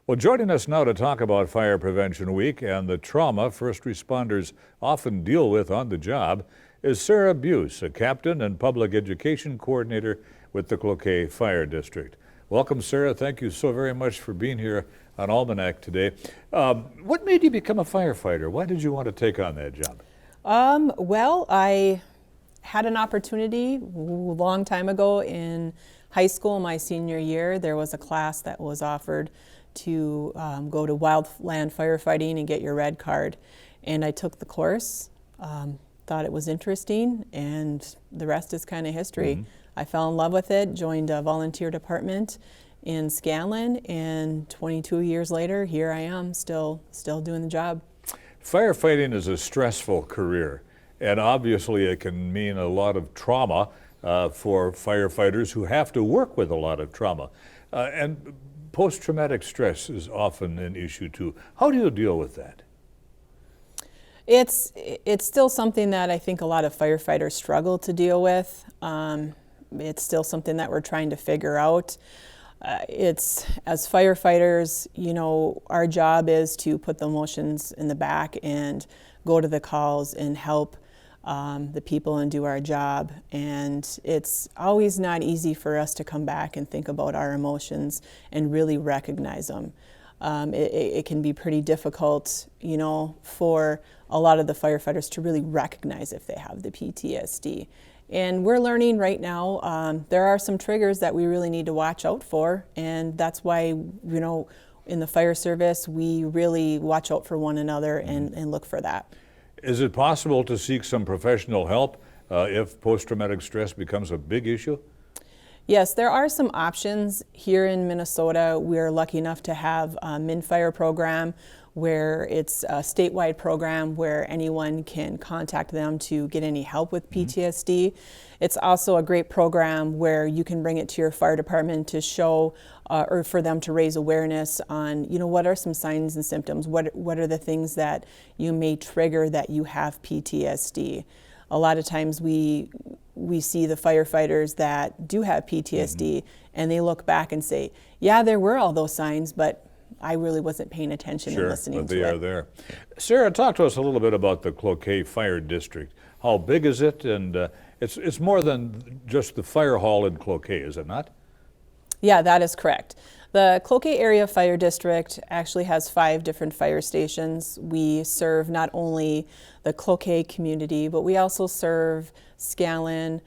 Well, joining us now to talk about Fire Prevention Week and the trauma first responders often deal with on the job is Sara Buhs, a captain and public education coordinator with the Cloquet Fire District. Welcome, Sara. Thank you so very much for being here on Almanac today. What made you become a firefighter? Why did you want to take on that job? Well, I had an opportunity a long time ago in high school, my senior year. There was a class that was offered to go to wildland firefighting and get your red card. And I took the course, thought it was interesting, and the rest is kind of history. Mm-hmm. I fell in love with it, joined a volunteer department in Scanlon, and 22 years later, here I am, still doing the job. Firefighting is a stressful career, and obviously it can mean a lot of trauma for firefighters who have to work with a lot of trauma. And post-traumatic stress is often an issue too. How do you deal with that? It's still something that I think a lot of firefighters struggle to deal with. It's still something that we're trying to figure out. As firefighters, our job is to put the emotions in the back and go to the calls and help the people and do our job. And it's always not easy for us to come back and think about our emotions and really recognize them. It can be pretty difficult, for a lot of the firefighters to really recognize if they have the PTSD. And we're learning right now, there are some triggers that we really need to watch out for, and that's why, in the fire service, we really watch out for one another and look for that. Is it possible to seek some professional help if post-traumatic stress becomes a big issue? Yes, there are some options here in Minnesota. We're lucky enough to have a MinFire program where it's a statewide program where anyone can contact them to get any help with PTSD. Mm-hmm. It's also a great program where you can bring it to your fire department to show or for them to raise awareness on, what are some signs and symptoms? What are the things that you may trigger that you have PTSD? A lot of times we see the firefighters that do have PTSD and they look back and say, yeah, there were all those signs, but I really wasn't paying attention and listening to it. Sure, but they are there. Sara, talk to us a little bit about the Cloquet Fire District. How big is it? And it's more than just the fire hall in Cloquet, is it not? Yeah, that is correct. The Cloquet Area Fire District actually has 5 different fire stations. We serve not only the Cloquet community, but we also serve Scanlon,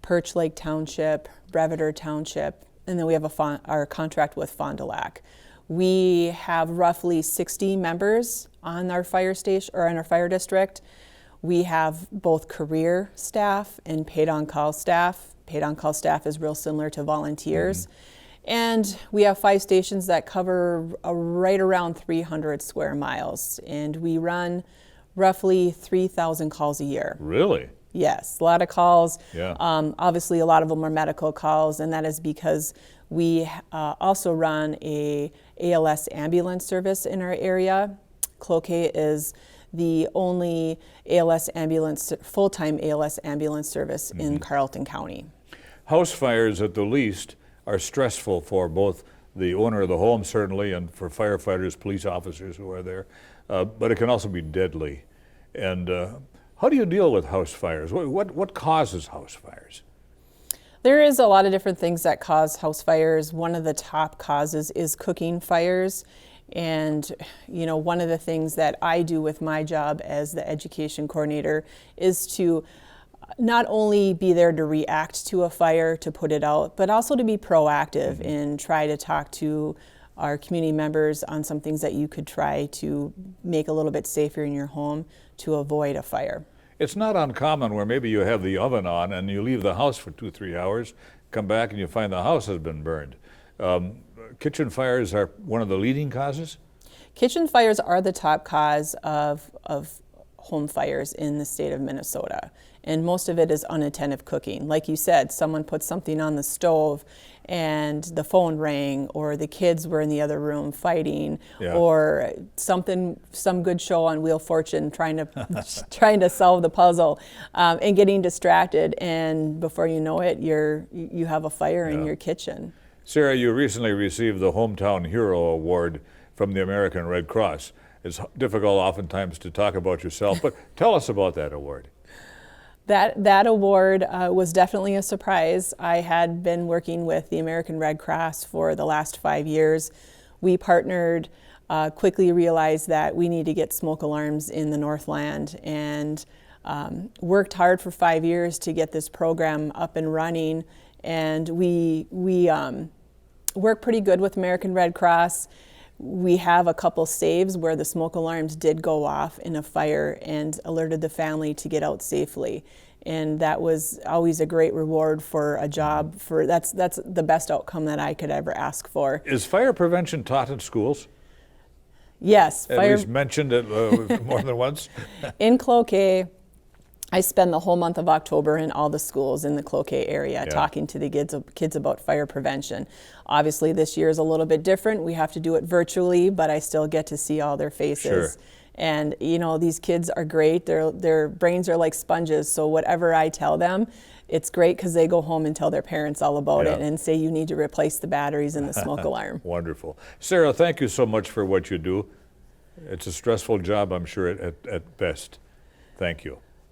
Perch Lake Township, Breveter Township, and then we have our contract with Fond du Lac. We have roughly 60 members on our fire station or in our fire district. We have both career staff and paid on-call staff. Paid on-call staff is real similar to volunteers. Mm-hmm. And we have 5 stations that cover right around 300 square miles. And we run roughly 3,000 calls a year. Really? Yes, a lot of calls. Yeah. Obviously, a lot of them are medical calls, and that is because we also run a ALS ambulance service in our area. Cloquet is the only full-time ALS ambulance service in Carleton County. House fires, at the least, are stressful for both the owner of the home, certainly, and for firefighters, police officers who are there. But it can also be deadly. And how do you deal with house fires? What causes house fires? There is a lot of different things that cause house fires. One of the top causes is cooking fires. And, one of the things that I do with my job as the education coordinator is to not only be there to react to a fire, to put it out, but also to be proactive and try to talk to our community members on some things that you could try to make a little bit safer in your home to avoid a fire. It's not uncommon where maybe you have the oven on and you leave the house for 2-3 hours, come back and you find the house has been burned. Kitchen fires are one of the leading causes? Kitchen fires are the top cause of home fires in the state of Minnesota. And most of it is unattended cooking. Like you said, someone put something on the stove and the phone rang, or the kids were in the other room fighting, or some good show on Wheel of Fortune trying to solve the puzzle, and getting distracted, and before you know it, you have a fire in your kitchen. Sara, you recently received the Hometown Hero Award from the American Red Cross. It's difficult oftentimes to talk about yourself, but tell us about that award. That award was definitely a surprise. I had been working with the American Red Cross for the last 5 years. We partnered, quickly realized that we need to get smoke alarms in the Northland, and worked hard for 5 years to get this program up and running. And we work pretty good with American Red Cross. We have a couple saves where the smoke alarms did go off in a fire and alerted the family to get out safely. And that was always a great reward for a job. That's the best outcome that I could ever ask for. Is fire prevention taught in schools? Yes. At least mentioned it more than once? In Cloquet, I spend the whole month of October in all the schools in the Cloquet area talking to the kids about fire prevention. Obviously, this year is a little bit different. We have to do it virtually, but I still get to see all their faces. Sure. And you know, these kids are great. Their brains are like sponges, so whatever I tell them, it's great because they go home and tell their parents all about it and say you need to replace the batteries in the smoke alarm. Wonderful. Sara, thank you so much for what you do. It's a stressful job, I'm sure, at best. Thank you.